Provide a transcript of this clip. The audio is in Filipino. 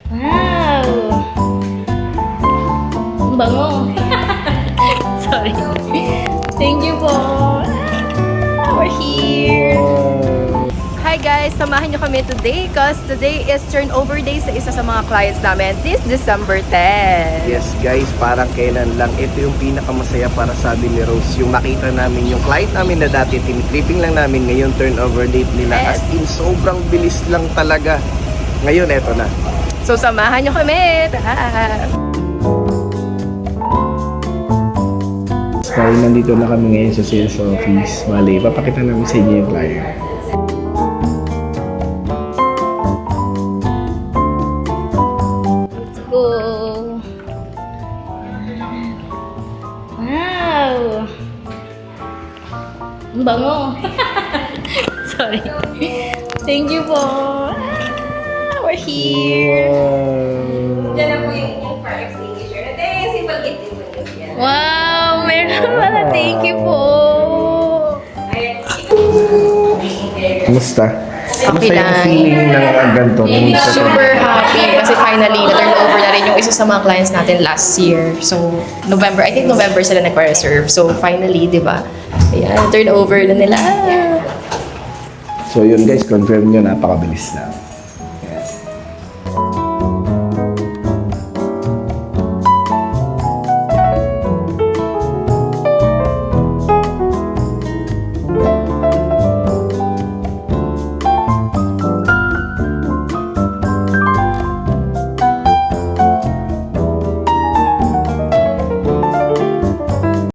Wow! Ang bango. Sorry. Thank you po. We're here. Hi guys! Samahan nyo kami today because today is turnover day sa isa sa mga clients namin this December 10. Yes guys, parang kailan lang. Ito yung pinakamasaya para sabi ni Rose. Yung makita namin yung client namin na dati tinitripping lang namin, ngayon turnover date nila. Yes. As in, sobrang bilis lang talaga. Ngayon, eto na. So samahan nyo kami! Tara! So, nandito na kami ngayon sa sales office. Mali, papakita namin sa inyo yung client. Let's go! Wow! Ang bango! Sorry. Thank you po! We're here! Diyan na po yung fire extinguisher. Simple kit din po yan. Wow! Meron pala. Thank you po! Ayan. Kumusta? Okay lang. Feeling ng ganito? Super happy kasi finally na-turn over na rin yung isa sa mga clients natin last year. So, November, I think November sila nagpa-reserve. So, finally, di ba? Ayan, turn over na nila. So yun guys, confirm nyo, napakabilis na.